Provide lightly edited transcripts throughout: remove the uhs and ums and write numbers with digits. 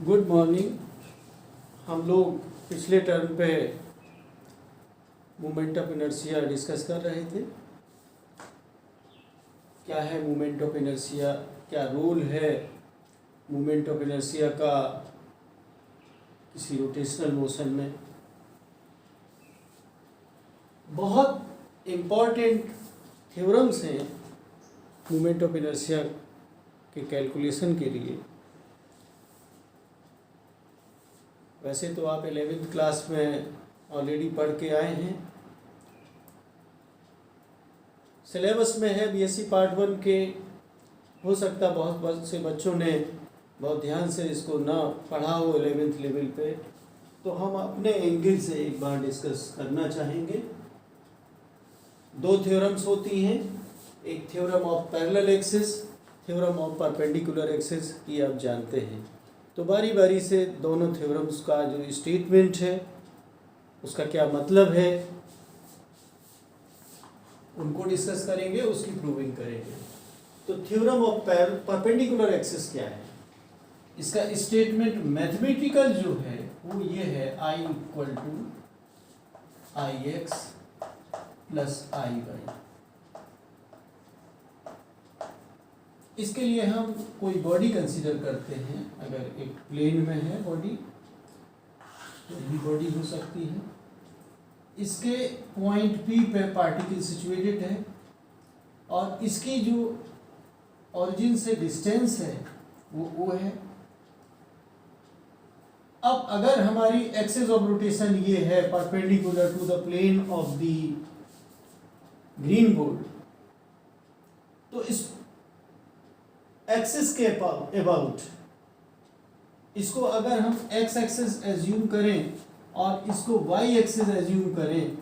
Good morning. हम लोग पिछले टर्म पे मोमेंट ऑफ इनर्शिया डिस्कस कर रहे थे। क्या है मोमेंट ऑफ इनर्शिया, क्या रोल है मोमेंट ऑफ इनर्शिया का किसी रोटेशनल मोशन में। बहुत इम्पॉर्टेंट थ्योरम्स हैं मोमेंट ऑफ इनर्शिया के कैलकुलेशन के लिए। वैसे तो आप 11th क्लास में ऑलरेडी पढ़ के आए हैं। सिलेबस में है बीएससी पार्ट 1 के। हो सकता बहुत से बच्चों ने बहुत ध्यान से इसको ना पढ़ा हो 11th लेवल पे, तो हम अपने एंगल से एक बार डिस्कस करना चाहेंगे। दो थ्योरम्स होती हैं, एक theorem of parallel axis, theorem of perpendicular axis, ये आप जानते हैं। तो बारी बारी से दोनों थ्योरम्स का जो स्टेटमेंट है उसका क्या मतलब है उनको डिस्कस करेंगे, उसकी प्रूविंग करेंगे। तो थ्योरम ऑफ परपेंडिकुलर एक्सिस क्या है, इसका स्टेटमेंट मैथमेटिकल जो है वो ये है, I equal to I X plus I Y. इसके लिए हम कोई बॉडी कंसीडर करते हैं। अगर एक प्लेन में है बॉडी तो भी बॉडी हो सकती है। इसके पॉइंट P पे पार्टिकल सिचुएटेड है और इसकी जो ओरिजिन से डिस्टेंस है वो O है। अब अगर हमारी एक्सिस ऑफ रोटेशन ये है perpendicular to the plane of the green board, तो इस एक्सिस के अबाउट इसको अगर हम एक्स एक्सिस एज्यूम करें और इसको वाई एक्सिस एज्यूम करें,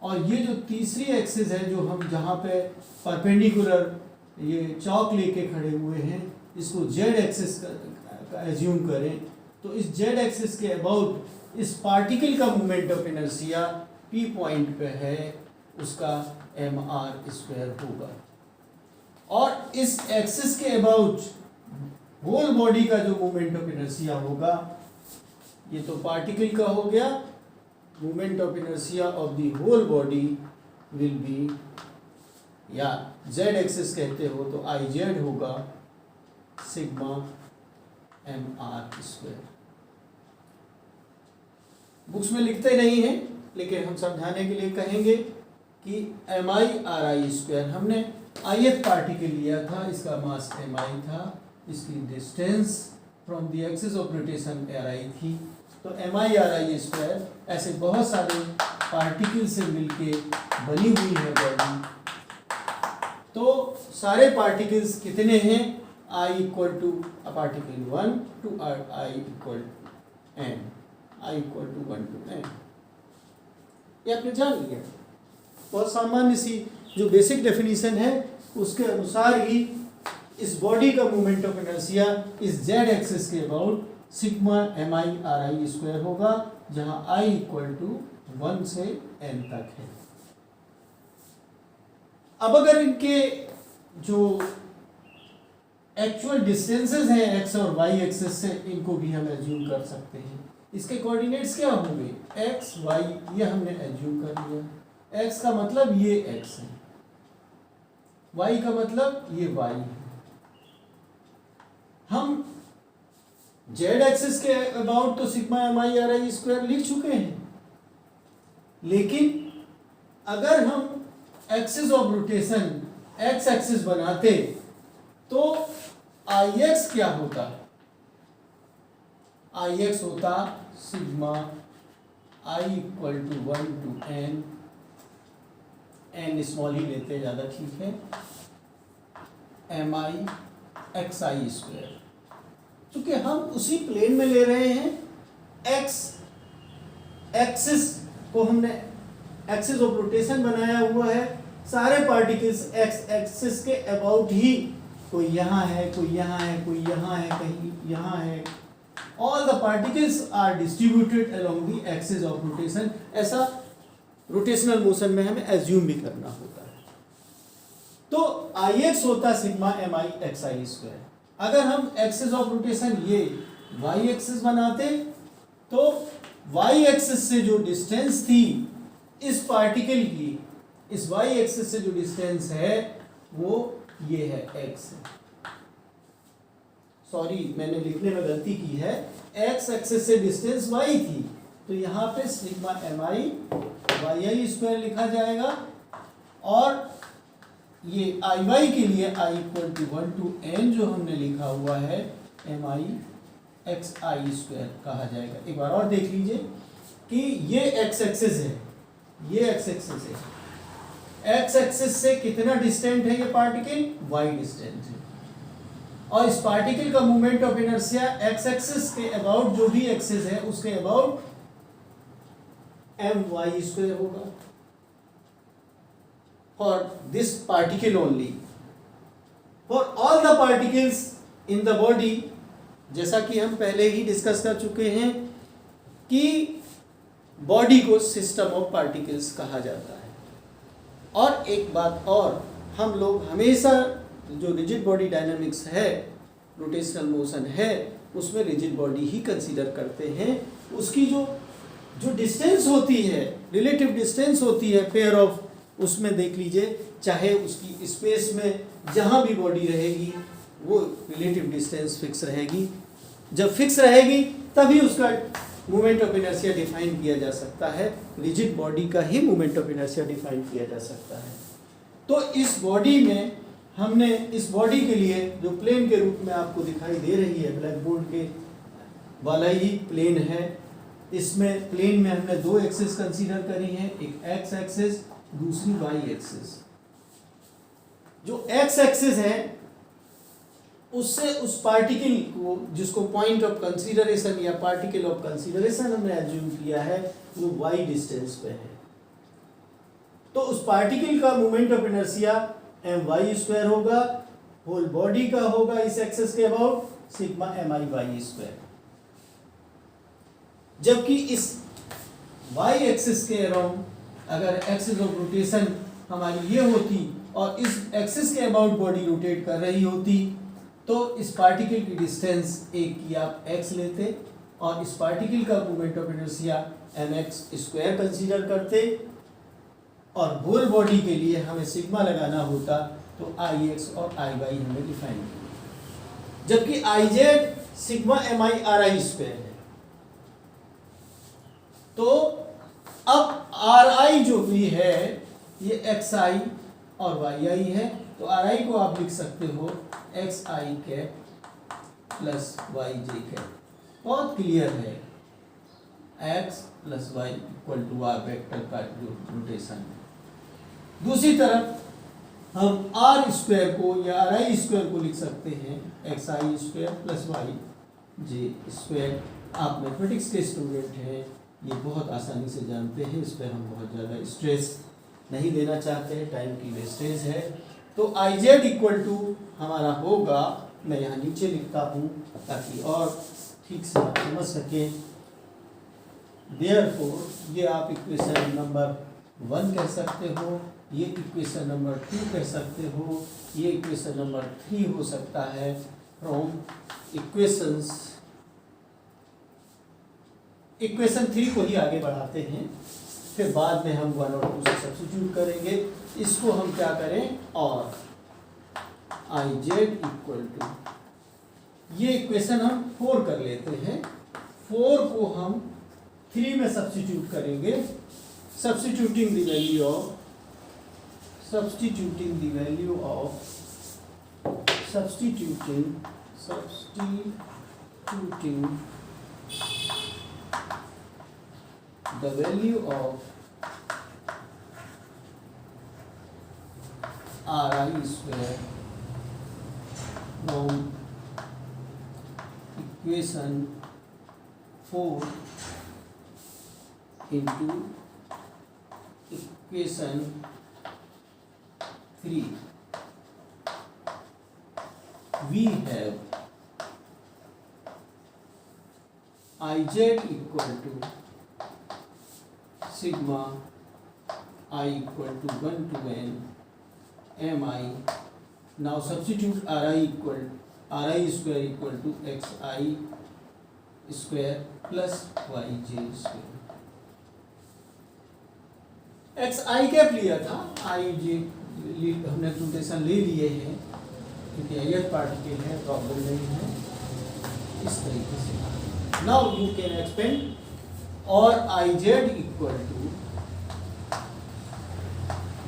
और ये जो तीसरी एक्सिस है जो हम जहाँ पे परपेंडिकुलर ये चौक लेके खड़े हुए हैं, इसको जेड एक्सिस का एज्यूम करें, तो इस जेड एक्सिस के अबाउट इस पार्टिकल का moment of inertia P point पे है, उसका mr² होगा। और इस एक्सिस के अबाउट होल बॉडी का जो मोमेंट ऑफ इनर्शिया होगा, ये तो पार्टिकल का हो गया, moment of inertia of the whole body will be, या जेड एक्सिस कहते हो तो आई जेड होगा सिग्मा mr²। बुक्स में लिखते नहीं हैं लेकिन हम समझाने के लिए कहेंगे कि mi/ri², हमने ith पार्टिकल लिया था, इसका मास mi था, इसकी distance from the axis of rotation ri थी, तो mi/ri²। ऐसे बहुत सारे पार्टिकल से मिलके बनी हुई है बॉडी। तो सारे पार्टिकल्स कितने हैं, I equal to particle 1 to I equal to n, I equal to 1 to n। ये आपने जान लिया। बहुत सामान्य सी जो बेसिक डेफिनेशन है उसके अनुसार ही इस बॉडी का मोमेंट ऑफ इनर्शिया इस जेड एक्सिस के अबाउट सिग्मा mi/ri² होगा, जहां I इक्वल टू 1 से n तक है। अब अगर इनके जो एक्चुअल डिस्टेंसेस हैं एक्स और वाई एक्सिस से, इनको भी हम एज्यूम कर सकते हैं। इसके कोऑर्डिनेट्स क्या होंगे, एक्स वाई, ये हमने एज्यूम कर लिया। एक्स का मतलब ये एक्स है, वाई का मतलब ये वाई है। हम जेड एक्सिस के अबाउट तो सिग्मा mi/ri² लिख चुके हैं, लेकिन अगर हम axis of rotation X axis बनाते तो Ix क्या होता, Ix होता sigma I equal to 1 to n small ही लेते ज़्यादा ठीक है, mi/xi²। चूंकि हम उसी प्लेन में ले रहे हैं, एक्स एक्सिस को हमने एक्सिस ऑफ रोटेशन बनाया हुआ है, सारे पार्टिकल्स एक्स एक्सिस के अबाउट ही, कोई यहाँ है, कोई यहाँ है, कोई यहाँ है, कहीं यहाँ है। All the particles are distributed along the axis of rotation. ऐसा रोटेशनल मोशन में हमें एज्यूम भी करना होता है। तो Ix होता सिग्मा mi/xi²। अगर हम एक्सिस ऑफ रोटेशन ये वाई एक्सिस बनाते तो वाई एक्सिस से जो डिस्टेंस थी इस पार्टिकल की, इस वाई एक्सिस से जो डिस्टेंस है वो ये है एक्स है। सॉरी मैंने लिखने में गलती की है, एक्स एक्सिस से डिस्टेंस वाई थी, तो यहाँ पे sigma M I Y I square लिखा जाएगा, और ये आई वाई के लिए आई इक्वल टू 1 to n जो हमने लिखा हुआ है M I X I square कहा जाएगा। एक बार और देख लीजिए कि ये एक्स एक्सिस है, ये एक्स एक्सिस है, एक्स एक्सिस से कितना डिस्टेंट है ये पार्टिकल, वाई डिस्टेंट है, और इस पार्टिकल का movement of inertia x axis के अबाउट जो भी एक्सिस है उसके अबाउट एम वाई स्क्वायर होगा for this particle only. For all the particles in the body, जैसा कि हम पहले ही डिस्कस कर चुके हैं कि बॉडी को सिस्टम ऑफ पार्टिकल्स कहा जाता है। और एक बात और, हम लोग हमेशा जो रिजिड बॉडी डायनामिक्स है, रोटेशनल मोशन है, उसमें रिजिड बॉडी ही कंसीडर करते हैं। उसकी जो डिस्टेंस होती है, रिलेटिव डिस्टेंस होती है पेयर ऑफ, उसमें देख लीजिए चाहे उसकी स्पेस में जहाँ भी बॉडी रहेगी वो रिलेटिव डिस्टेंस फिक्स रहेगी। जब फिक्स रहेगी तभी उसका मूवमेंट ऑफ इनर्शिया डिफाइन किया जा सकता है, रिजिड बॉडी का ही मूवमेंट ऑफ इनर्शिया डिफाइन किया जा सकता है। तो इस बॉडी में हमने, इस बॉडी के लिए जो प्लेन के रूप में आपको दिखाई दे रही है, ब्लैक बोर्ड के वाला ही प्लेन है, इसमें प्लेन में हमने दो एक्सिस कंसीडर करी हैं, एक एक्स एक्सिस, दूसरी वाई एक्सिस। जो एक्स एक्सिस है उससे उस पार्टिकल को, जिसको पॉइंट ऑफ कंसीडरेशन या पार्टिकल ऑफ कंसीडरेशन हमने एज्यूम किया है, वो वाई डिस्टेंस पे है। तो उस पार्टिकल का movement of inertia M Y square होगा, होल बॉडी का होगा इस एक्सिस के about sigma M I Y square. जबकि इस वाई एक्सिस के अराउंड अगर एक्सिस ऑफ रोटेशन हमारी ये होती और इस एक्सिस के अबाउट बॉडी रोटेट कर रही होती, तो इस पार्टिकल की डिस्टेंस एक की आप x लेते और इस पार्टिकल का movement of inertia M X square consider करते, और होल बॉडी के लिए हमें सिग्मा लगाना होता तो आई एक्स और आई वाई हमें डिफाइन किया, जबकि I Z sigma M I R I square है। तो अब आर आई जो भी है ये एक्स आई और वाई आई है, तो आर आई को आप लिख सकते हो X I cap plus Y J cap. बहुत क्लियर है, X plus Y equal to R vector का जो रोटेशन है। दूसरी तरफ हम आर स्क्वायर को या आर आई स्क्वायर को लिख सकते हैं X I square plus Y J square. आप मैथमेटिक्स के स्टूडेंट हैं, ये बहुत आसानी से जानते हैं, इस पर हम बहुत ज़्यादा स्ट्रेस नहीं देना चाहते हैं, टाइम की वेस्टेज है। तो आई जेड इक्वल टू हमारा होगा, मैं यहाँ नीचे लिखता हूँ ताकि और ठीक से आप समझ सकें। देयरफॉर ये आप इक्वेशन नंबर 1 कह सकते हो, ये इक्वेशन नंबर 2 कह सकते हो, ये इक्वेशन नंबर 3 हो सकता है। फ्रॉम इक्वेशन 3 को ही आगे बढ़ाते हैं, फिर बाद में हम 1 और 2 से सब्स्टिट्यूट करेंगे। इसको हम क्या करें, और आई जेड इक्वल टू, ये इक्वेशन हम 4 कर लेते हैं, 4 को हम 3 में सब्स्टिट्यूट करेंगे, substituting the value of substituting the value of Ri square from equation 4 into equation 3, we have Ij equal to sigma I equal to 1 to n mi. Now substitute Ri square equal to xi square plus Y J square. X I cap लिया था, आई जे हमने notation ले लिए हैं क्योंकि ith particle है, problem नहीं है। इस तरीके से नाउ यू कैन एक्सपेंड और I Z equal to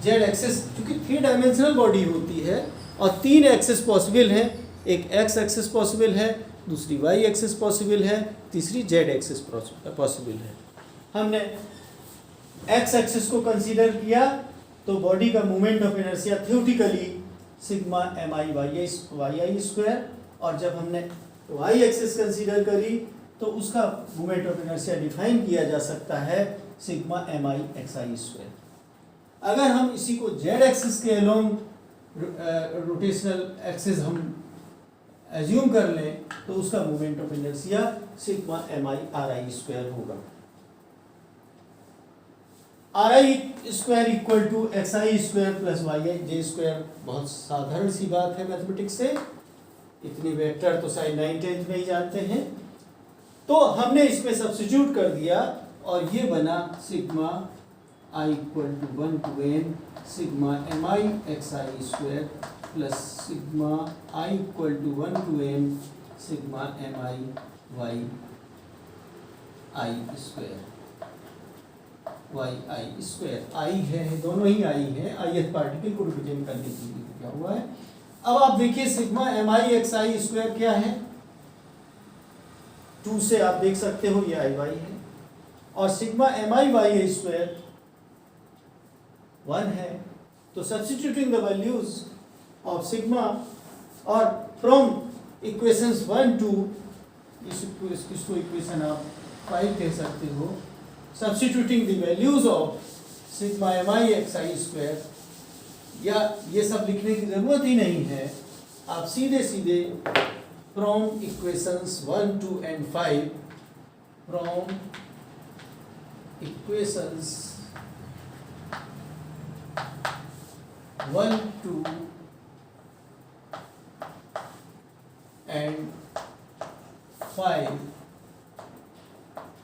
Z axes, क्योंकि 3 डायमेंशनल बॉडी होती है और 3 एक्सेस पॉसिबल है। एक एक्स एक्सेस पॉसिबल है, दूसरी वाई एक्सेस पॉसिबल है, तीसरी जेड एक्सेस पॉसिबल है। हमने एक्स एक्सेस को कंसीडर किया तो बॉडी का moment of inertia theoretically sigma M I Y I square, और जब हमने वाई एक्सेस कंसीडर करी तो उसका मोमेंट ऑफ इनर्शिया डिफाइन किया जा सकता है sigma M I X I square. अगर हम इसी को जेड एक्सिस के अलोंग रोटेशनल एक्सिस हम एज्यूम कर लें तो उसका moment of inertia sigma M I R I square होगा। R I square equal to X I square plus Y I J square. बहुत साधारण सी बात है मैथमेटिक्स से, इतनी वेक्टर तो शायद 9th में ही जानते हैं। तो हमने इसमें सब्स्टिट्यूट कर दिया और ये बना sigma I equal to 1 to n sigma M I X I square plus sigma I equal to 1 to n sigma M I Y I square. I है, दोनों ही आई है, ith पार्टिकल को रिप्रेजेंट करने के लिए क्या हुआ है। अब आप देखिए sigma M I X I square क्या है, 2 से आप देख सकते हो ये आई वाई है, और sigma M I Y square 1 है। तो substituting the values of sigma और फ्रॉम इक्वेशंस 1 to इसको इक्वेशन आप 5 कह सकते हो, substituting the values of sigma M I X I square, या ये सब लिखने की जरूरत ही नहीं है, आप सीधे सीधे from equations 1, 2 and 5, from equations 1, 2 and 5,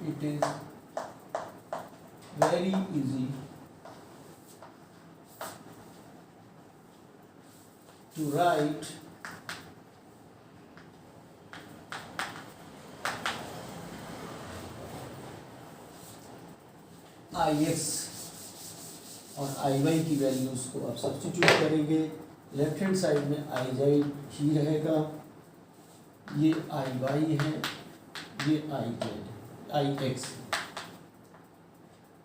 it is very easy to write I x और आई वाई की वैल्यूज को आप सब्स्टिट्यूट करेंगे। लेफ्ट हैंड साइड में आई जेड ही रहेगा, ये आई वाई है, ये आई जेड आई एक्स।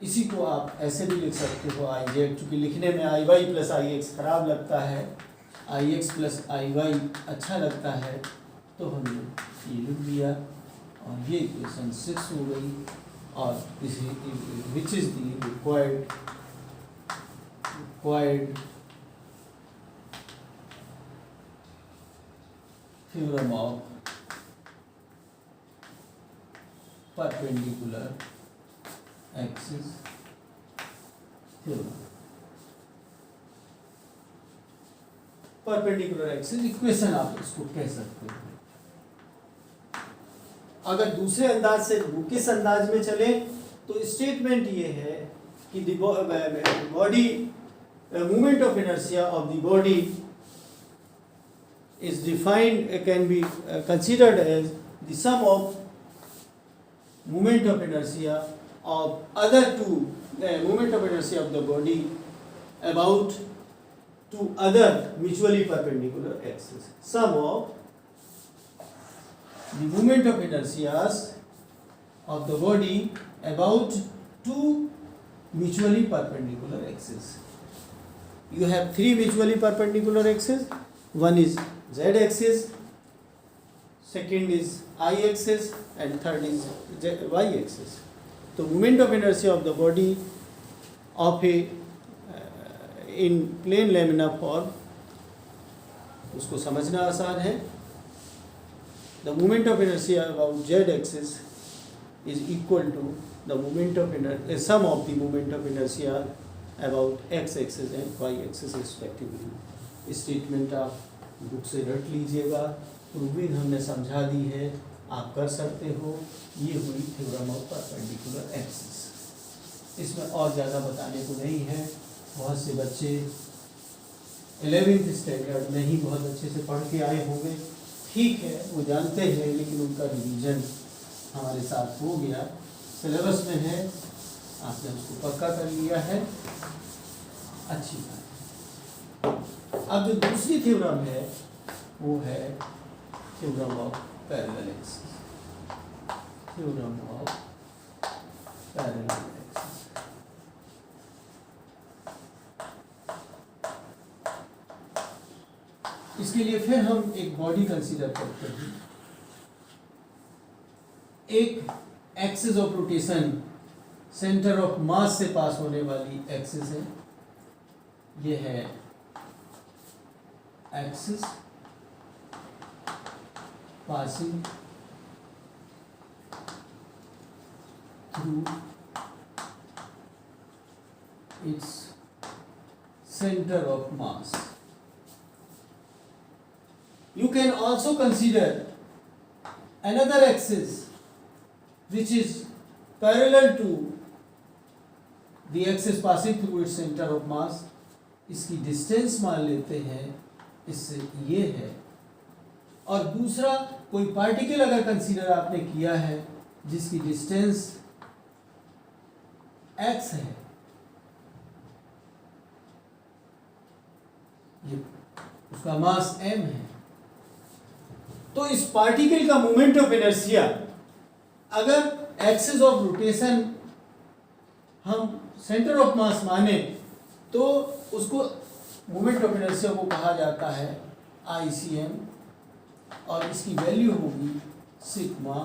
इसी को आप ऐसे भी लिख सकते हो आई जेड, चूँकि लिखने में आई वाई प्लस आई एक्स खराब लगता है, आई एक्स प्लस आई वाई अच्छा लगता है, तो हमने ये लिख दिया और ये इक्वेशन 6 हो गई। और which is the required theorem of perpendicular axis theorem। Perpendicular axis equation आप इसको कह सकते हो। अगर दूसरे अंदाज से किस अंदाज में चले तो स्टेटमेंट ये है कि the body movement of inertia of the body is defined, can be considered as the sum of moment of inertia of other two, the moment of inertia of the body about two other mutually perpendicular axes. Sum of the moment of inertias of the body about two mutually perpendicular axes. You have 3 mutually perpendicular axes. One is z axis, second is I axis, and third is y axis. तो moment of inertia of the body of a in plane laminar form, उसको समझना आसान है। The moment of inertia about z axis is equal to the moment of inertia, sum of the moment of inertia about x axis and y axis respectively. Statement आप book से रट लीजिएगा। Proving हमने समझा दी है, आप कर सकते हो। ये हुई थ्योरम ऑफ परपेंडिकुलर एक्सिस। इसमें और ज़्यादा बताने को नहीं है। बहुत से बच्चे 11th स्टैंडर्ड में ही बहुत अच्छे से पढ़ के आए होंगे, ठीक है, वो जानते हैं, लेकिन उनका रिवीजन हमारे साथ हो गया, सिलेबस में है, आपने उसको पक्का कर लिया है, अच्छी बात है। अब जो दूसरी थ्योरम है वो है theorem of parallel axis. Theorem of parallel axis. इसके लिए फिर हम एक बॉडी कंसीडर करते हैं। एक axis of rotation centre of मास से पास होने वाली एक्सिस है। ये है axis passing through its centre of mass. You can also consider another axis which is parallel to the axis passing through its center of mass. इसकी distance मान लेते हैं, इससे ये है। और दूसरा कोई पार्टिकल अगर कंसीडर आपने किया है जिसकी डिस्टेंस x है, ये उसका मास m है, तो इस पार्टिकल का मोमेंट ऑफ इनर्शिया अगर एक्सिस ऑफ रोटेशन हम सेंटर ऑफ मास माने तो उसको मोमेंट ऑफ इनर्शिया को कहा जाता है ICM, और इसकी वैल्यू होगी सिग्मा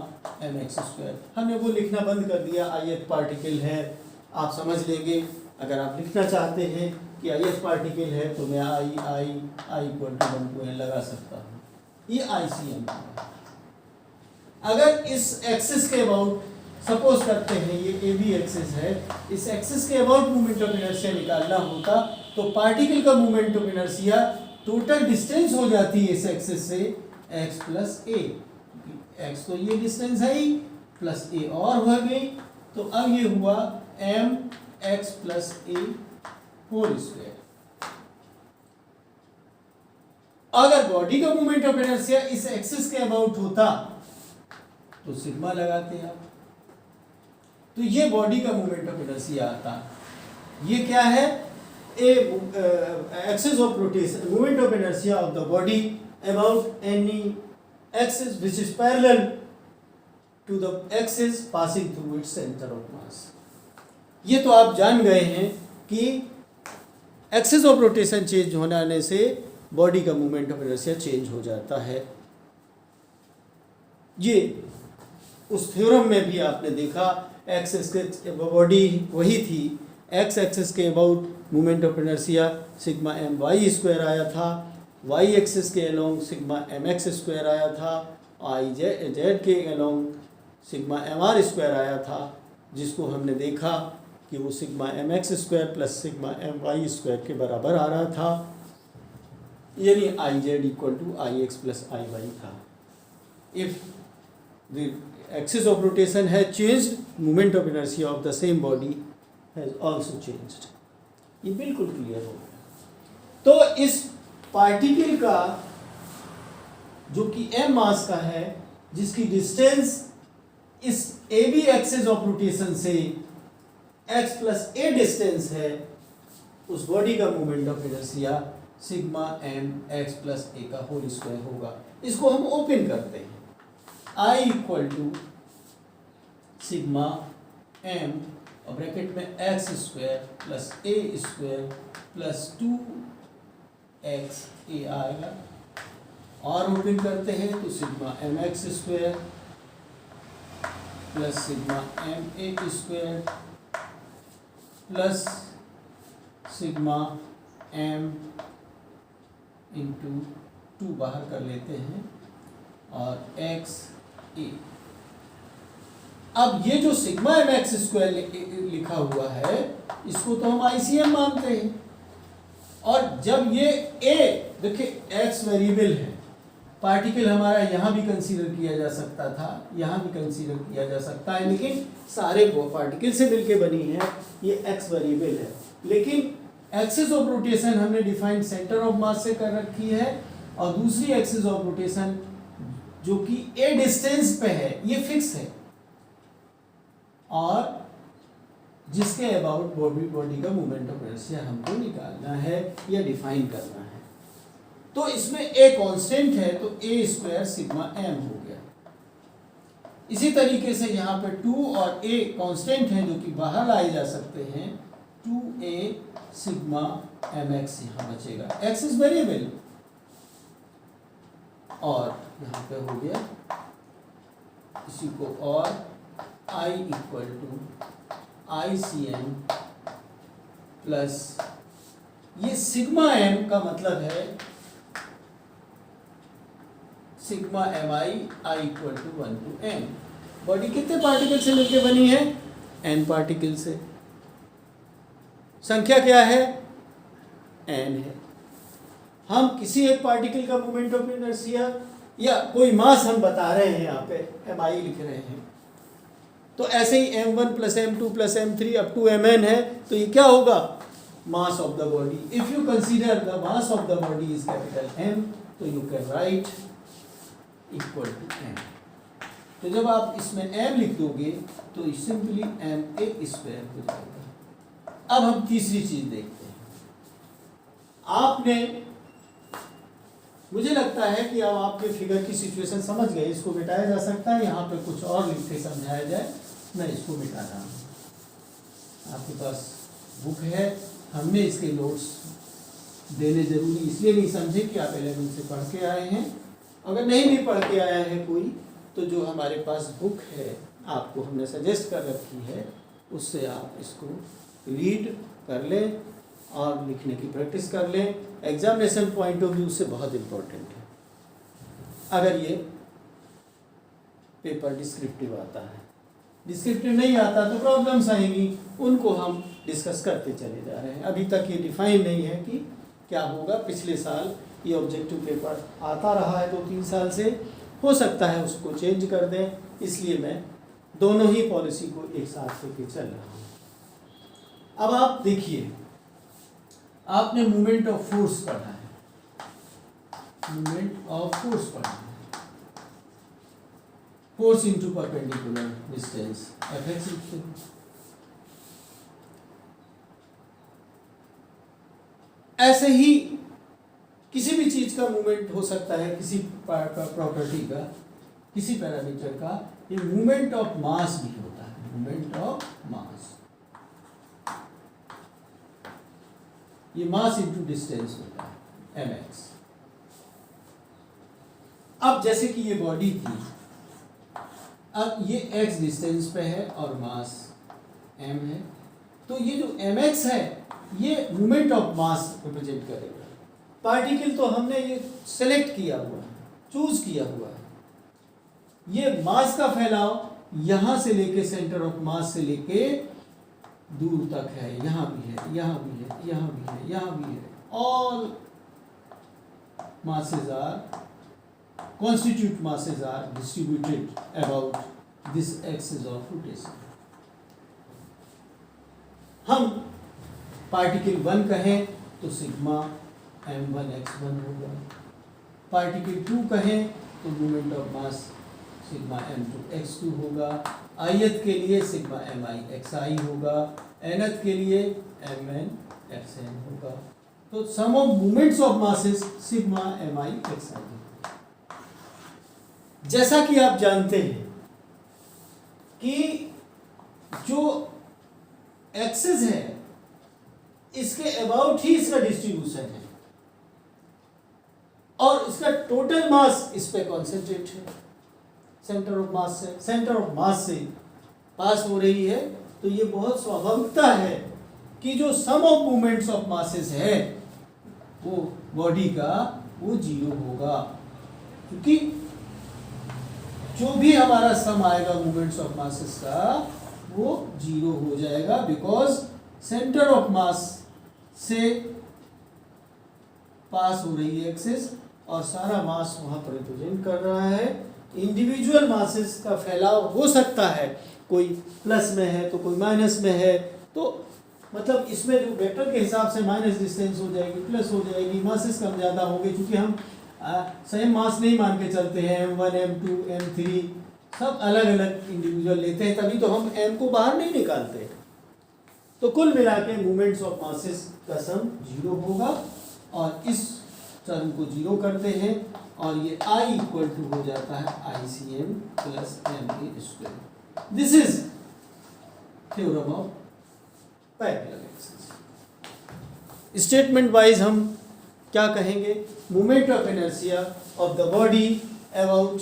mx²। हमने वो लिखना बंद कर दिया, ith पार्टिकल है, आप समझ लेंगे। अगर आप लिखना चाहते हैं कि ith पार्टिकल है तो मैं I = 1 लगा सकता हूँ। ये ICM है। अगर इस एक्सिस के अबाउट सपोज करते हैं ये AB एक्सिस है, इस एक्सिस के अबाउट मोमेंट ऑफ इनर्शिया निकालना होता तो पार्टिकल का moment of inertia total distance हो जाती है इस एक्सिस से x + a। x तो ये डिस्टेंस है ही, प्लस a और हो गई, तो अब ये हुआ mx + a होल स्क्वायर। अगर बॉडी का मोमेंट ऑफ इनर्शिया इस एक्सिस के अबाउट होता तो सिग्मा लगाते आप, तो ये बॉडी का मोमेंट ऑफ इनर्शिया आता। ये क्या है? Axis of rotation, moment of inertia of the body about any axis which is parallel to the axis passing through its centre of mass. ये तो आप जान गए हैं कि एक्सिस ऑफ रोटेशन चेंज होने से बॉडी का मोमेंट ऑफ इनर्शिया चेंज हो जाता है। ये उस थ्योरम में भी आपने देखा, एक्स एक्सिस बॉडी वही थी, एक्स एक्सिस के about moment of inertia sigma my² आया था, y एक्सिस के अलोंग सिग्मा mx² आया था, z के अलोंग सिग्मा mr² आया था, जिसको हमने देखा कि वो सिग्मा mx² + सिग्मा my² के बराबर आ रहा था, यानी IZ = Ix + Iy था। If the axis of rotation has changed, moment of inertia of the same body has also changed। ये बिल्कुल क्लियर हो गया। तो इस पार्टिकल का जो कि m मास का है, जिसकी डिस्टेंस इस AB एक्सिस ऑफ रोटेशन से x + a डिस्टेंस है, उस बॉडी का moment of inertia sigma mx + a का होल स्क्वायर होगा। इसको हम ओपन करते हैं, I = सिग्मा m और ब्रैकेट में x² + a² + 2xa आएगा, और ओपन करते हैं तो sigma mx² + sigma ma² + sigma m × 2 बाहर कर लेते हैं और xa। अब ये जो सिग्मा mx² लिखा हुआ है, इसको तो हम ICM मानते हैं, और जब ये a, देखिए x वेरिएबल है, पार्टिकल हमारा यहाँ भी कंसीडर किया जा सकता था, यहाँ भी कंसीडर किया जा सकता है, लेकिन सारे वो पार्टिकल से मिलके बनी है, ये एक्स वेरिएबल है। लेकिन एक्सिस ऑफ रोटेशन हमने डिफाइन सेंटर ऑफ मास से कर रखी है, और दूसरी एक्सिस ऑफ रोटेशन जो कि ए डिस्टेंस पे है ये फिक्स है, और जिसके अबाउट बॉडी का मूवमेंट ऑफ इनर्शिया हमको निकालना है या डिफाइन करना है। तो इसमें ए कांस्टेंट है, तो ए स्क्वायर सिग्मा एम हो गया। इसी तरीके से यहाँ पे 2 और ए कांस्टेंट है जो कि बाहर लाए जा सकते हैं, 2a सिग्मा एम एक्स यहाँ बचेगा, एक्स इज वेरिएबल, और यहाँ पे हो गया इसी को, और I equal to I C M plus ये सिग्मा एम का मतलब है sigma M I equal to 1 to M. Body कितने पार्टिकल से मिलकर बनी है? n पार्टिकल से। संख्या क्या है? n है। हम किसी एक पार्टिकल का मोमेंट ऑफ इनर्शिया या कोई मास हम बता रहे हैं, यहाँ पे mi लिख रहे हैं, तो ऐसे ही m1 plus m2 plus m3 up to mn है, तो ये क्या होगा? Mass of the body. If you consider the mass of the body is capital M, तो you can write equal to m। तो जब आप इसमें m लिख दोगे तो सिंपली ma स्क्वायर हो जाएगा। अब हम तीसरी चीज देखते हैं। आपने, मुझे लगता है कि अब आपके फिगर की सिचुएशन समझ गए। इसको मिटाया जा सकता है, यहाँ पे कुछ और लिख के समझाया जाए। मैं इसको मिटा रहा हूँ। आपके पास बुक है, हमने इसके नोट्स देने जरूरी इसलिए नहीं समझे कि आप 11 से पढ़ के आए हैं। अगर नहीं भी पढ़ के आया है कोई, तो जो हमारे पास बुक है आपको हमने सजेस्ट कर रखी है, उससे आप इसको रीड कर लें और लिखने की प्रैक्टिस कर लें। एग्जामिनेशन पॉइंट ऑफ व्यू से बहुत इम्पोर्टेंट है। अगर ये पेपर डिस्क्रिप्टिव आता है, डिस्क्रिप्टिव नहीं आता तो प्रॉब्लम्स आएंगी, उनको हम डिस्कस करते चले जा रहे हैं। अभी तक ये डिफाइन नहीं है कि क्या होगा। पिछले साल ये ऑब्जेक्टिव पेपर आता रहा है 2-3 साल से, हो सकता है उसको चेंज कर दें, इसलिए मैं दोनों ही पॉलिसी को एक साथ लेके चल रहा हूँ। अब आप देखिए, आपने मूवमेंट ऑफ फोर्स पढ़ा है, मूवमेंट ऑफ फोर्स पढ़ा है, force into perpendicular distance Fx। ऐसे ही किसी भी चीज का मूवमेंट हो सकता है, किसी प्रॉपर्टी का, किसी पैरामीटर का। ये मूवमेंट ऑफ मास भी होता है, मूवमेंट ऑफ मास। ये मास इनटू डिस्टेंस होता है mx। अब जैसे कि ये बॉडी थी, अब ये x डिस्टेंस पे है और मास m है, तो ये जो mx है ये मूवमेंट ऑफ मास रिप्रेजेंट करेगा। पार्टिकल तो हमने ये सेलेक्ट किया हुआ है, चूज किया हुआ है। ये मास का फैलाव यहाँ से लेके सेंटर ऑफ मास से लेके दूर तक है, यहाँ भी है, यहाँ भी है, यहाँ भी है, यहाँ भी है। All masses are constitute masses are distributed about this axis of rotation। हम पार्टिकल 1 कहें तो सिग्मा m1x1 होगा, पार्टिकल 2 कहें तो movement of mass sigma m2x2 होगा, ith के लिए सिग्मा mi होगा, nth के लिए mn होगा। तो sum of movements of masses sigma mi जैसा कि आप जानते हैं कि जो एक्सिस है इसके अबाउट ही इसका डिस्ट्रीब्यूशन है और इसका टोटल मास इस पे कॉन्सेंट्रेट है सेंटर ऑफ मास से। सेंटर ऑफ मास से पास हो रही है, तो ये बहुत स्वाभाविकता है कि जो सम ऑफ मूवमेंट्स ऑफ मासेस है वो बॉडी का वो 0 होगा, क्योंकि जो भी हमारा सम आएगा मूवमेंट्स ऑफ मासेस का वो 0 हो जाएगा, बिकॉज सेंटर ऑफ मास से पास हो रही है एक्सिस और सारा मास वहाँ पर रिप्रेजेंट कर रहा है। इंडिविजुअल मासेस का फैलाव हो सकता है, कोई प्लस में है तो कोई माइनस में है, तो मतलब इसमें जो वेक्टर के हिसाब से माइनस डिस्टेंस हो जाएगी, प्लस हो जाएगी, मासेस कम ज़्यादा होंगे, क्योंकि हम सेम मास नहीं मान के चलते हैं। M1 M2 M3 सब अलग अलग इंडिविजुअल लेते हैं, तभी तो हम M को बाहर नहीं निकालते। तो कुल मिला के मूवमेंट्स ऑफ मासेस का सम 0 होगा, और इस टर्म को 0 करते हैं और ये I इक्वल टू हो जाता है ICM plus MA²। This is theorem of parallel axis. Statement wise हम क्या कहेंगे? Moment of inertia of the body about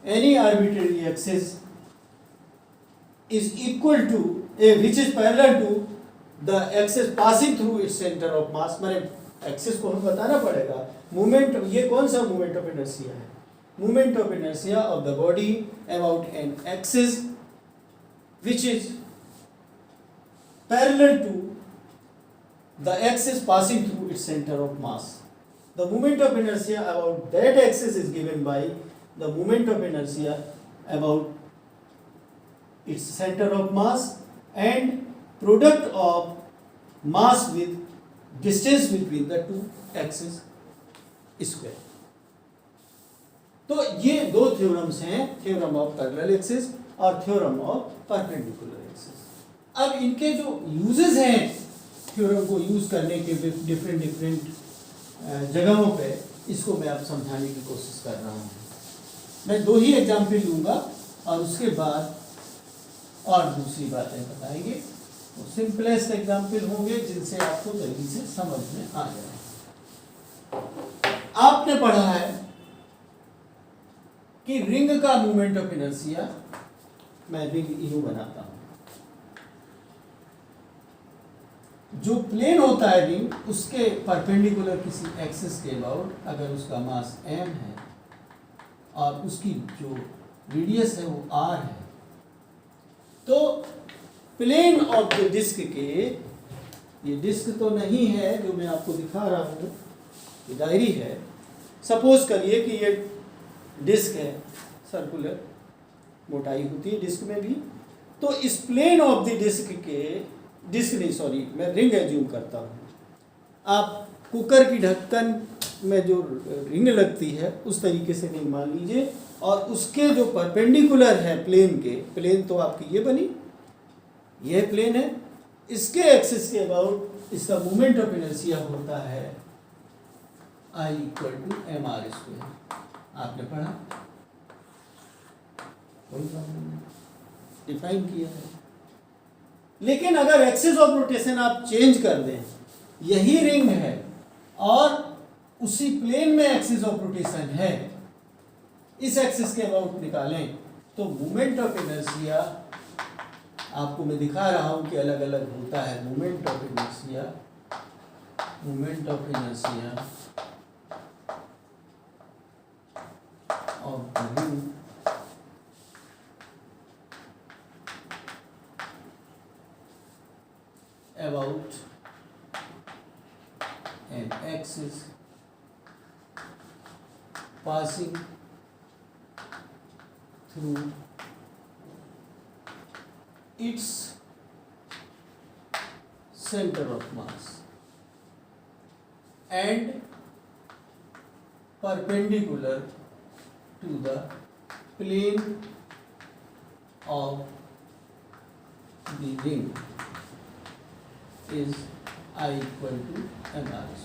any arbitrary axis is equal to which is parallel to the axis passing through its center of mass। माने axis को हम बताना पड़ेगा। Movement, ये कौन सा मूवमेंट ऑफ इनर्शिया है? Movement of inertia of the body about an axis which is parallel to the axis passing through its center of mass। The moment of inertia about that axis is given by the moment of inertia about its center of mass and product of mass with distance between the two axes square। तो ये दो theorems हैं, theorem of parallel axis और theorem of perpendicular axis. अब इनके जो uses हैं theorem को यूज करने के डिफरेंट जगहों पे, इसको मैं अब समझाने की कोशिश कर रहा हूँ। मैं दो ही एग्जाम्पल लूँगा और उसके बाद और दूसरी बातें बताएंगे। तो सिंपलेस्ट एग्जाम्पल होंगे जिनसे आपको जल्दी से समझ में आ जाए। आपने पढ़ा है कि रिंग का मूवमेंट ऑफ इनर्शिया, मैं रिंग यूं बनाता हूं, जो प्लेन होता है रिंग, उसके परपेंडिकुलर किसी एक्सिस के अबाउट अगर उसका मास m है और उसकी जो रेडियस है वो r है, तो प्लेन ऑफ द डिस्क के, ये डिस्क तो नहीं है जो मैं आपको दिखा रहा हूँ, ये डायरी है। सपोज करिए कि ये डिस्क है, सर्कुलर मोटाई होती है डिस्क में भी। तो इस प्लेन ऑफ द डिस्क के, डिस्क नहीं सॉरी, मैं रिंग एज्यूम करता हूँ। आप कुकर की ढक्कन में जो रिंग लगती है उस तरीके से नहीं मान लीजिए, और उसके जो परपेंडिकुलर है प्लेन के, प्लेन तो आपकी ये बनी, ये प्लेन है, इसके एक्सिस के अबाउट इसका मूवमेंट ऑफ इनर्शिया होता है I इक्वल टू mr²। आपने पढ़ा, कोई प्रॉब्लम नहीं, डिफाइन किया है। लेकिन अगर एक्सिस ऑफ रोटेशन आप चेंज कर दें, यही रिंग है और उसी प्लेन में एक्सिस ऑफ रोटेशन है, इस एक्सिस के अबाउट निकालें, तो मोमेंट ऑफ इनर्शिया आपको मैं दिखा रहा हूं कि अलग अलग होता है। Moment of inertia of the ring about an axis passing through its center of mass and perpendicular to the plane of the ring is I equal to mr²।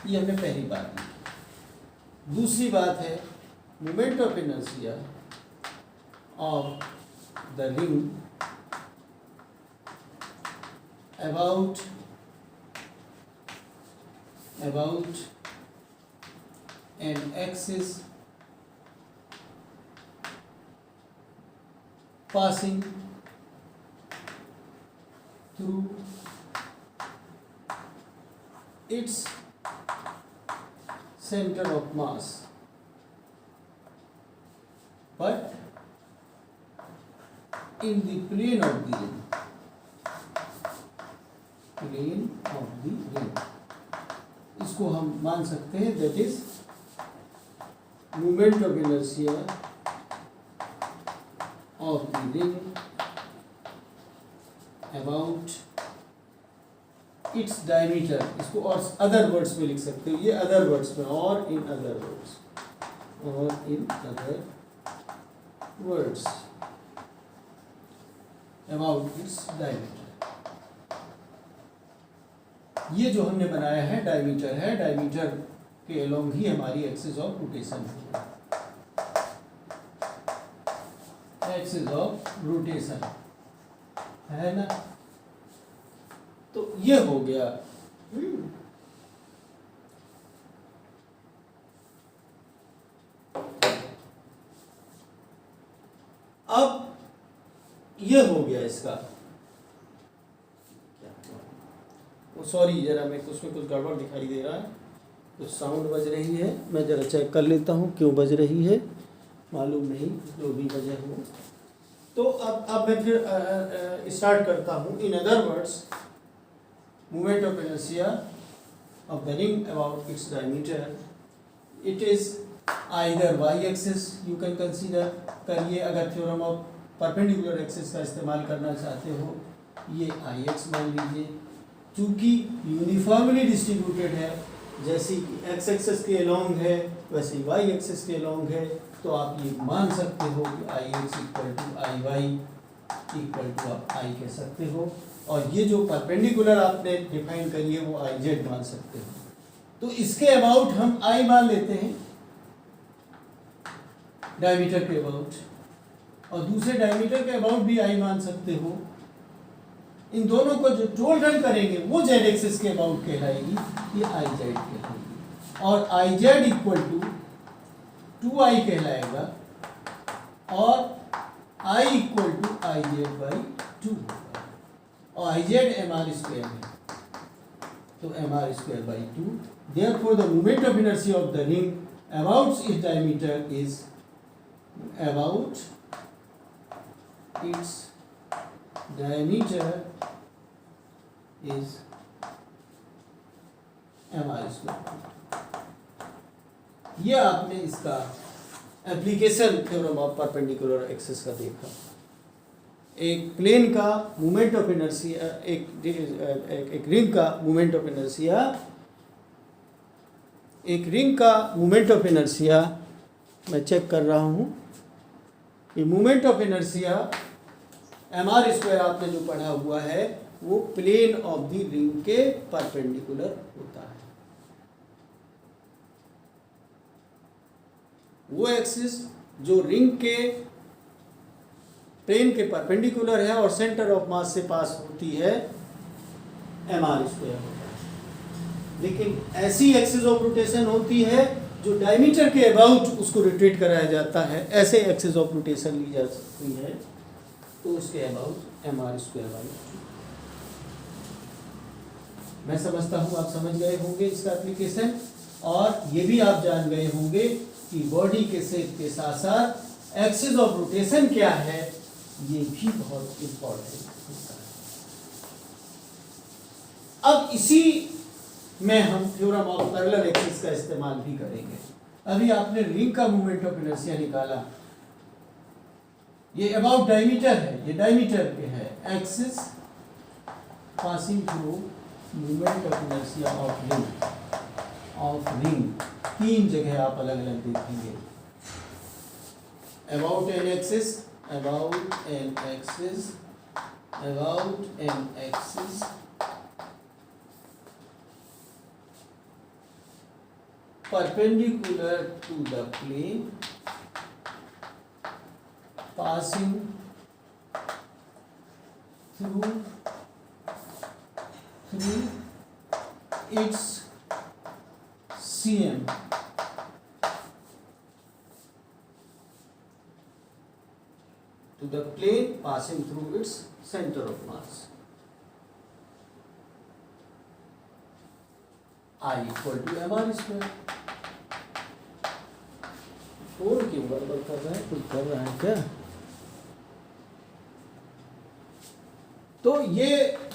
ये हमने पहली बात की। दूसरी बात है moment of inertia of the ring about an axis passing through it's center of mass, but in the plane of the ring, इसको हम मान सकते हैं that is moment of inertia of the ring about its diameter, इसको और other words में लिख सकते हो, ये अदर वर्ड्स में, और इन other words about its diameter. ये जो हमने बनाया है डायमीटर है, डायमीटर के अलोंग ही हमारी एक्सिस ऑफ रोटेशन है, एक्सिस ऑफ रोटेशन है ना। तो ये हो गया। अब ये हो गया इसका, सॉरी जरा मैं उसमें कुछ गड़बड़ दिखाई दे रहा है, कुछ साउंड बज रही है, मैं जरा चेक कर लेता हूँ क्यों बज रही है, मालूम नहीं जो भी वजह हो। तो अब मैं फिर स्टार्ट करता हूँ। In other words, moment of inertia of the ring about its diameter, it is either Y axis, you can consider करिए, अगर थ्योरम ऑफ परपेंडिकुलर एक्सिस का इस्तेमाल करना चाहते हो, ये आई एक्स मान लीजिए, चूँकि यूनिफॉर्मली डिस्ट्रीब्यूटेड है, जैसे कि एक्स एक्सिस के अलोंग है वैसे वाई एक्सिस के अलोंग है, तो आप ये मान सकते हो कि I X equal to I Y equal to आप आई कह सकते हो, और ये जो परपेंडिकुलर आपने डिफाइन करी है वो आई जेड मान सकते हो। तो इसके अबाउट हम आई मान लेते हैं, डायमीटर के अबाउट, और दूसरे डायमीटर के अबाउट भी आई मान सकते हो। इन दोनों को जो टोटल करेंगे वो जेड एक्सिस के अबाउट कहलाएगी, ये आई जेड कहलाएगी, और I Z equal to 2i कहलाएगा, और i equal to I Z by 2 होगा, और I Z M R square है, तो M R square by 2। Therefore the moment of inertia of the ring about its diameter is about its diameter is M R square. ये आपने इसका application theorem of perpendicular axis का देखा। एक plane का moment of inertia, एक ring का moment of inertia, एक रिंग का मोमेंट ऑफ इनर्शिया, मैं चेक कर रहा हूँ, ये moment of inertia M R square आपने जो पढ़ा हुआ है वो प्लेन ऑफ द रिंग के परपेंडिकुलर होता है। वो एक्सिस जो रिंग के प्लेन के परपेंडिकुलर है और सेंटर ऑफ मास से पास होती है, एम आर स्क्वायर होता है। लेकिन ऐसी एक्सिस ऑफ रोटेशन होती है जो डायमीटर के अबाउट उसको रोटेट कराया जाता है, ऐसे एक्सिस ऑफ रोटेशन ली जा सकती है, तो उसके about M R square by 2। मैं समझता हूँ आप समझ गए होंगे इसका एप्लीकेशन, और ये भी आप जान गए होंगे कि बॉडी के शेप के साथ साथ एक्सिस ऑफ रोटेशन क्या है, ये भी बहुत इंपॉर्टेंट होता है। अब इसी में हम थ्योरम ऑफ पैरेलल एक्सिस का इस्तेमाल भी करेंगे। अभी आपने रिंग का मोमेंट ऑफ इनर्शिया निकाला, ये अबाउट डायमीटर है, ये डायमीटर पे है, axis passing through moment of inertia of ring, तीन जगह आप अलग अलग देखेंगे। About an axis, about an axis, about an axis, perpendicular to the plane, passing through its CM to the plane passing through its center of mass. I equal to m r square। Phone क्यों गड़बड़ कर रहा है, कुछ कर रहा है क्या? तो ये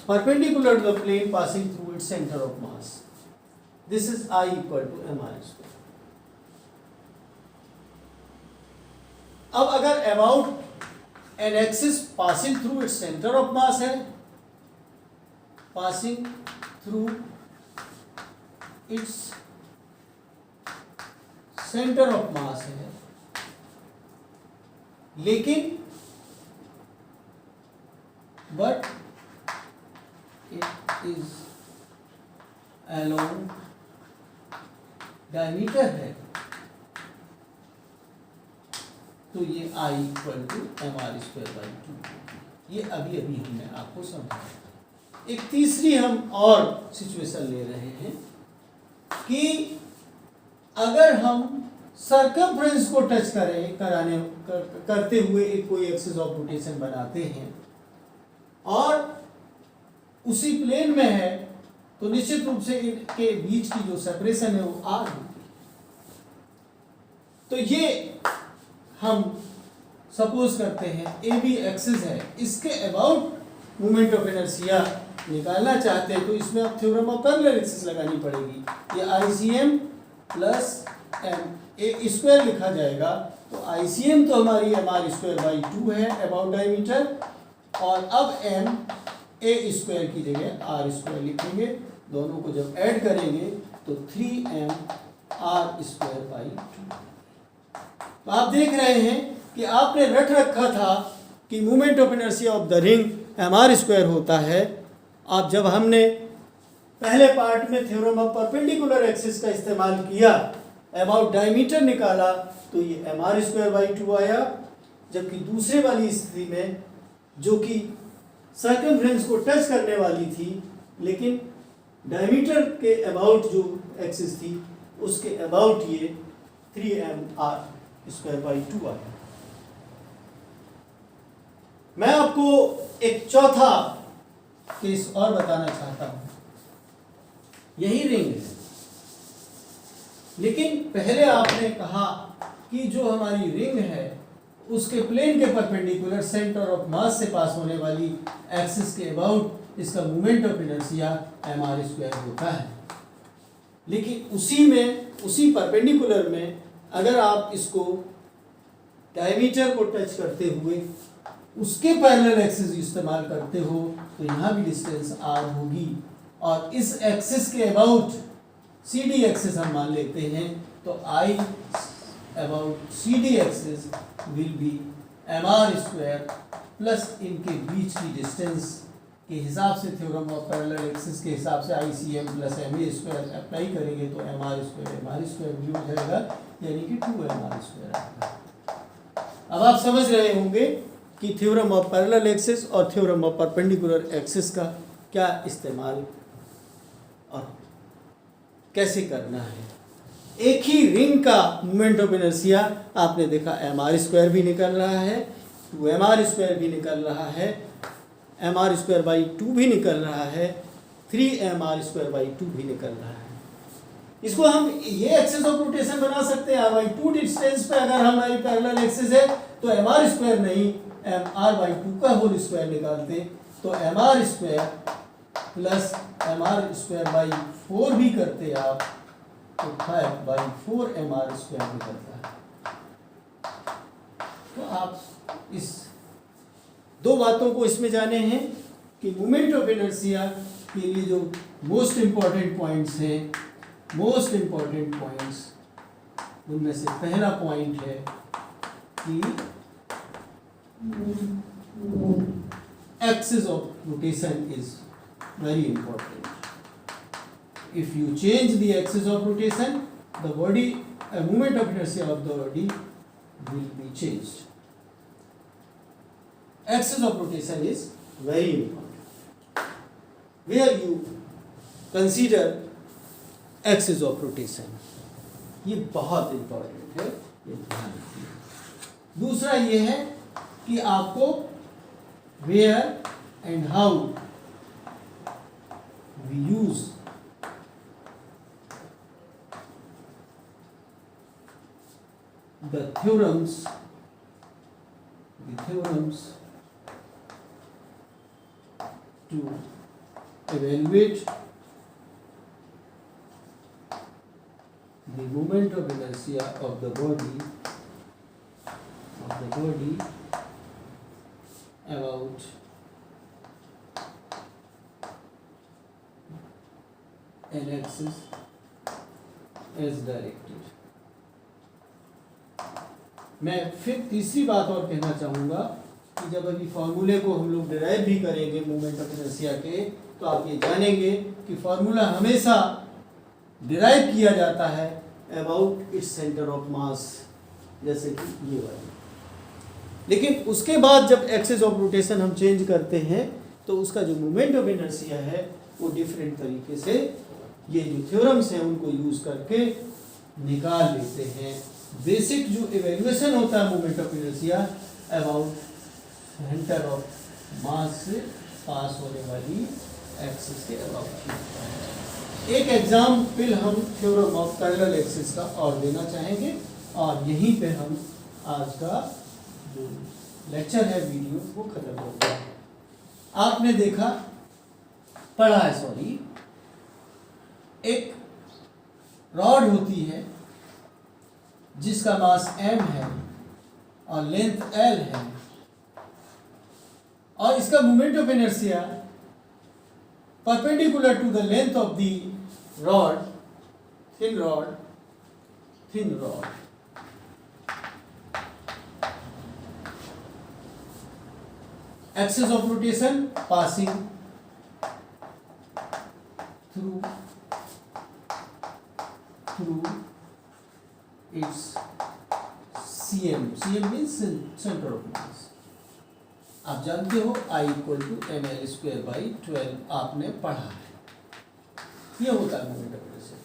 perpendicular to the plane passing through its centre of mass, this is I equal to m r square. अब अगर about an axis passing through its centre of mass है, passing through its centre of mass है, लेकिन but it is along diameter है, तो ये I equal to mr²/2। ये अभी अभी हमने आपको समझाया। एक तीसरी हम और सिचुएशन ले रहे हैं कि अगर हम सर्कमफ्रेंस को टच करते हुए एक कोई एक्सिस ऑफ रोटेशन बनाते हैं और उसी प्लेन में है, तो निश्चित रूप से इनके बीच की जो सेपरेशन है वो R होगी। तो ये हम सपोज करते हैं AB एक्सिस है, इसके अबाउट मोमेंट ऑफ इनर्शिया निकालना चाहते हैं, तो इसमें आप थ्योरम ऑफ पैरेलल एक्सिस लगानी पड़ेगी। ये ICM प्लस m² लिखा जाएगा। तो ICM तो हमारी mr²/2 है अबाउट डायमीटर, और अब m a² की जगह r² लिखेंगे। दोनों को जब ऐड करेंगे तो 3m r²/2। तो आप देख रहे हैं कि आपने रट रखा था कि moment of inertia of the ring mr² होता है। आप जब हमने पहले पार्ट में थ्योरम ऑफ परपेंडिकुलर एक्सिस का इस्तेमाल किया, अबाउट डायमीटर निकाला, तो ये mr²/2 आया। जबकि दूसरे वाली स्थिति में, जो कि सर्कमफ्रेंस को टच करने वाली थी लेकिन डायमीटर के अबाउट जो एक्सिस थी उसके अबाउट ये 3mr²/2 आया। मैं आपको एक चौथा केस और बताना चाहता हूं। यही रिंग है, लेकिन पहले आपने कहा कि जो हमारी रिंग है उसके प्लेन के परपेंडिकुलर सेंटर ऑफ मास से पास होने वाली एक्सिस के अबाउट इसका मोमेंट ऑफ इनर्शिया mr² होता है। लेकिन उसी परपेंडिकुलर में अगर आप इसको डायमीटर को टच करते हुए उसके पैरेलल एक्सिस इस्तेमाल करते हो, तो यहाँ भी डिस्टेंस r होगी, और इस एक्सिस के अबाउट CD एक्सिस हम मान लेते हैं, तो I about CD axis will be mr² plus इनके बीच की डिस्टेंस के हिसाब से थ्योरम ऑफ पैरेलल एक्सिस के हिसाब से ICM प्लस MA² अप्लाई करेंगे तो mr² भी हो जाएगा, यानी कि 2mr² आएगा। अब आप समझ रहे होंगे कि थ्योरम ऑफ पैरेलल एक्सिस और थ्योरम ऑफ परपेंडिकुलर एक्सिस का क्या इस्तेमाल और कैसे करना है। एक ही रिंग का मोमेंट ऑफ इनर्शिया आपने देखा mr² भी निकल रहा है, 2mr² भी निकल रहा है, mr²/2 भी निकल रहा है, 3mr²/2 भी निकल रहा है। इसको हम ये एक्सिस ऑफ रोटेशन बना सकते हैं। r/2 डिस्टेंस पे अगर हमारी पैरेलल एक्सिस है तो mr² नहीं mr/2 का होल स्क्वायर निकालते, तो mr² प्लस mr²/4 भी करते आप, तो 5/4 mr² निकलता है। तो आप इस दो बातों को इसमें जाने हैं कि मोमेंट ऑफ इनर्शिया के लिए जो मोस्ट इंपॉर्टेंट पॉइंट्स हैं, मोस्ट इंपॉर्टेंट पॉइंट्स उनमें से पहला पॉइंट है कि axis of rotation is very important. If you change the axis of rotation, the body, a moment of inertia of the body will be changed. Axis of rotation is very important. Where you consider axis of rotation, ये बहुत important है, ये ध्यान रखिए। दूसरा ये है कि आपको where and how we use the theorems to evaluate the moment of inertia of the body of the body about an axis as directed। मैं फिर तीसरी बात और कहना चाहूँगा कि जब अभी फॉर्मूले को हम लोग डिराइव भी करेंगे मोमेंट ऑफ इनर्शिया के, तो आप ये जानेंगे कि फॉर्मूला हमेशा डिराइव किया जाता है अबाउट इट्स सेंटर ऑफ मास, जैसे कि ये वाली। लेकिन उसके बाद जब एक्सिस ऑफ रोटेशन हम चेंज करते हैं तो उसका जो मोमेंट ऑफ इनर्शिया है वो डिफरेंट तरीके से ये जो थ्योरम्स हैं उनको यूज करके निकाल लेते हैं। बेसिक जो इवैल्यूएशन होता है moment of inertia about centre of मास से पास होने वाली एक्सिस के अबाउट। एक एग्जाम्पल हम थ्योरम ऑफ पैरेलल एक्सिस का और देना चाहेंगे और यहीं पे हम आज का जो लेक्चर है वीडियो वो खत्म होता है। आपने देखा पढ़ा है सॉरी, एक रॉड होती है जिसका मास m है और लेंथ l है और इसका moment of inertia perpendicular to the length of the rod, thin rod, axis of rotation passing through its CM means center of mass। आप जानते हो I इक्वल टू ml²/12 आपने पढ़ा है, ये होता है मोमेंट ऑफ इनर्शिया।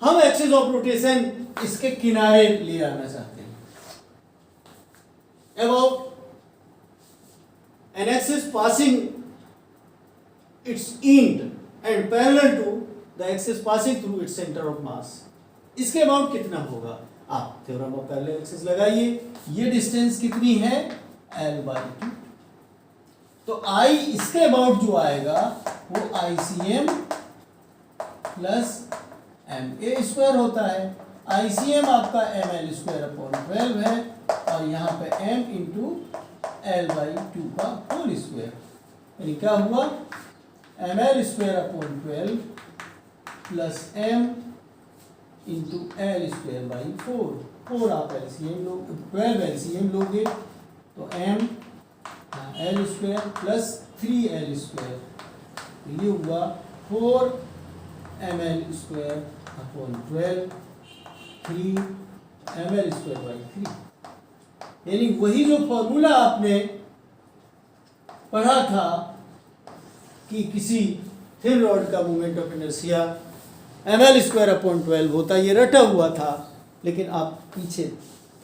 हम एक्सिस ऑफ रोटेशन इसके किनारे ले आना चाहते हैं। About an axis passing its end and parallel to the axis passing through its center of mass, इसके अबाउट कितना होगा? आप थ्योरम ऑफ पैरेलल एक्सिस लगाइए, ये डिस्टेंस कितनी है l/2, तो I इसके अबाउट जो आएगा वो ICM प्लस MA² होता है। ICM आपका ml²/12 है और यहाँ पे m इंटू l/2 का होल स्क्वायर, यानी क्या हुआ ml²/12 plus m into l²/4। 4 आप LCM लोग 12 LCM लोगे तो m l² प्लस 3l², ये हुआ 4 ml²/12 3 ml²/3। यानी वही जो फॉर्मूला आपने पढ़ा था कि किसी थिन रॉड का मोमेंट ऑफ इनर्शिया ml²/12 होता, ये रटा हुआ था, लेकिन आप पीछे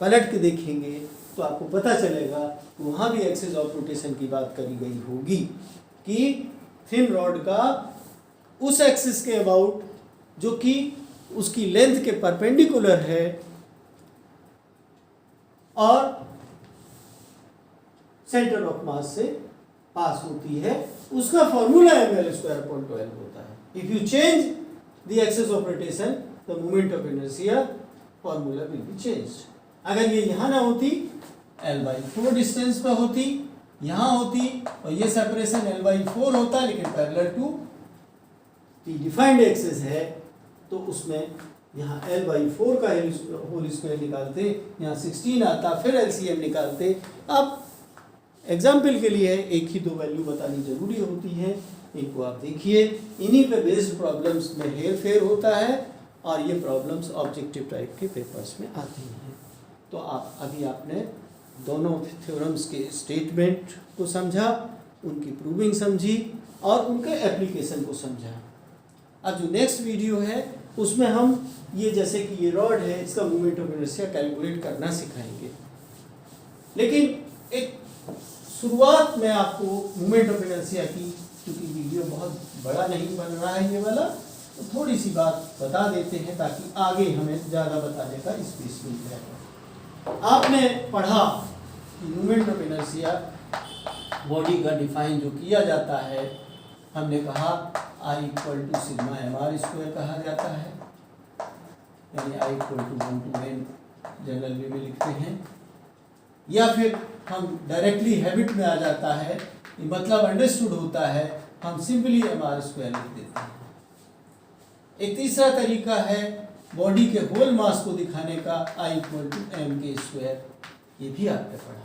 पलट के देखेंगे तो आपको पता चलेगा वहाँ भी एक्सिस ऑफ रोटेशन की बात करी गई होगी कि थिन रॉड का उस एक्सिस के अबाउट जो कि उसकी लेंथ के परपेंडिकुलर है और सेंटर ऑफ मास से पास होती है, उसका फॉर्मूला ml²/12 होता है। If you change the axis of rotation the moment of inertia formula will be changed. अगर ये यहाँ ना होती l/4 डिस्टेंस पर होती, यहाँ होती और ये सेपरेशन l/4 होता, लेकिन parallel to the defined axis है तो उसमें यहाँ l/4 का होल स्क्वायर निकालते, यहाँ 16 आता, फिर LCM निकालते। अब एग्जाम्पल के लिए एक ही दो वैल्यू बतानी जरूरी होती है, एक को आप देखिए। इन्हीं पे बेस्ड प्रॉब्लम्स में हेर फेर होता है और ये प्रॉब्लम्स ऑब्जेक्टिव टाइप के पेपर्स में आती हैं। तो आप अभी आपने दोनों थ्योरम्स के स्टेटमेंट को समझा, उनकी प्रूविंग समझी और उनके एप्लीकेशन को समझा। अब जो नेक्स्ट वीडियो है उसमें हम ये जैसे कि ये रॉड है, इसका मोमेंट ऑफ इनर्शिया कैलकुलेट करना सिखाएंगे। लेकिन एक शुरुआत में आपको मोमेंट ऑफ इनर्शिया की, क्योंकि वीडियो बहुत बड़ा नहीं बन रहा है ये वाला, तो थोड़ी सी बात बता देते हैं ताकि आगे हमें ज़्यादा बताने का स्पेस मिल जाए। आपने पढ़ा कि मोमेंट ऑफ इनर्शिया बॉडी का डिफाइन जो किया जाता है, हमने कहा I equal to sigma mr² कहा जाता है, यानी I equal to 1 to n general way में लिखते हैं, या फिर हम डायरेक्टली हैबिट में आ जाता है, मतलब अंडरस्टूड होता है, हम सिंपली mr स्क्वायर लिख देते हैं। एक तीसरा तरीका है बॉडी के होल मास को दिखाने का, I इक्वल टू mk²। ये भी आपने पढ़ा।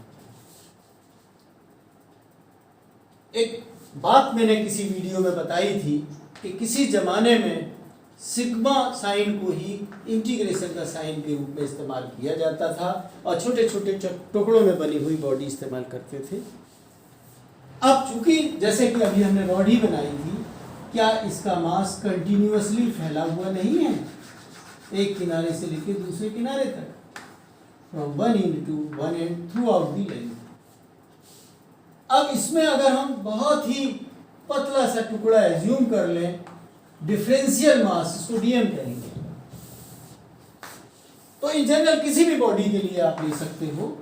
एक बात मैंने किसी वीडियो में बताई थी कि किसी जमाने में सिग्मा साइन को ही इंटीग्रेशन का साइन के रूप में इस्तेमाल किया जाता था और छोटे छोटे टुकड़ों में बनी हुई बॉडी इस्तेमाल करते थे। अब चूंकि जैसे कि अभी हमने रॉड ही बनाई थी, क्या इसका मास कंटिन्यूअसली फैला हुआ नहीं है, एक किनारे से लेकर दूसरे किनारे तक, from one end to one end throughout the length. अब इसमें अगर हम बहुत ही पतला सा टुकड़ा एज्यूम कर लें, डिफरेंशियल मास, इसको डीएम कहेंगे, तो इन जनरल किसी भी बॉडी के लिए आप ले सकते हो।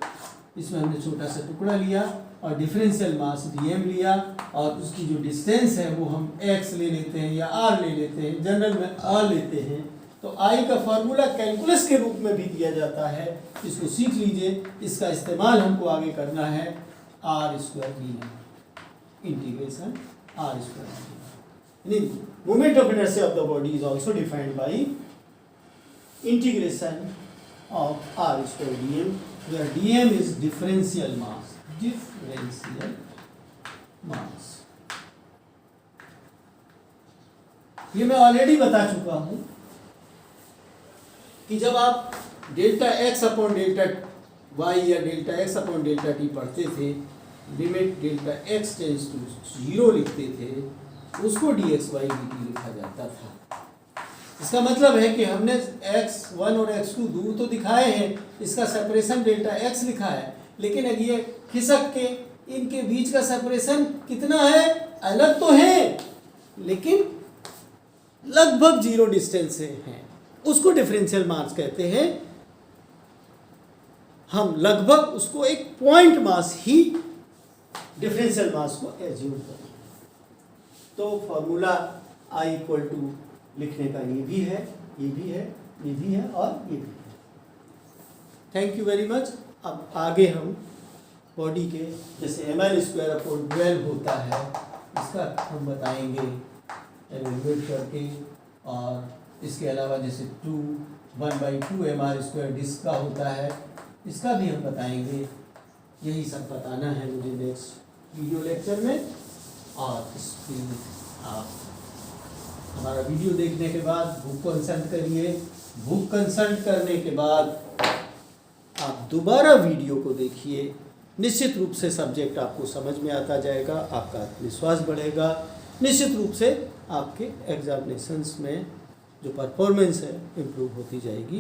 इसमें हमने छोटा सा टुकड़ा लिया और डिफरेंशियल मास डीएम लिया, और उसकी जो डिस्टेंस है वो हम एक्स ले लेते हैं या आर ले लेते हैं, जनरल में आर लेते हैं। तो आई का फार्मूला कैलकुलस के रूप में भी दिया जाता है, इसको सीख लीजिए। इसका इस्तेमाल हमको आगे करना है, r² DM integration r²। Moment of inertia of the body is also defined by integration of r² dm, where dm is differential mass, differential mass। ये मैं ऑलरेडी बता चुका हूं कि जब आप delta x upon delta y या delta x upon delta t पढ़ते थे, limit delta x tends to 0 लिखते थे, उसको dxy dt लिखा जाता था। इसका मतलब है कि हमने x1 और x2 दूर तो दिखाए हैं, इसका सेपरेशन डेल्टा x लिखा है, लेकिन अगर ये खिसक के इनके बीच का सेपरेशन कितना है, अलग तो है लेकिन लगभग 0 डिस्टेंस से है, उसको डिफरेंशियल मास कहते हैं। हम लगभग उसको एक पॉइंट मास ही डिफरेंशियल मास को एज्यूम करें। तो फॉर्मूला I इक्वल टू लिखने का ये भी है, ये भी है, ये भी है और ये भी है। Thank you very much. अब आगे हम बॉडी के जैसे ml² अपॉन 12 होता है, इसका हम बताएंगे एवेल्यूएट करके, और इसके अलावा जैसे 1/2 mr² डिस्क का होता है, इसका भी हम बताएंगे। यही सब बताना है मुझे नेक्स्ट वीडियो लेक्चर में। और इसकी आप हमारा वीडियो देखने के बाद बुक कंसल्ट करिए। बुक कंसल्ट करने के बाद आप दोबारा वीडियो को देखिए, निश्चित रूप से सब्जेक्ट आपको समझ में आता जाएगा, आपका आत्मविश्वास बढ़ेगा, निश्चित रूप से आपके एग्जामिनेशंस में जो परफॉर्मेंस है इम्प्रूव होती जाएगी।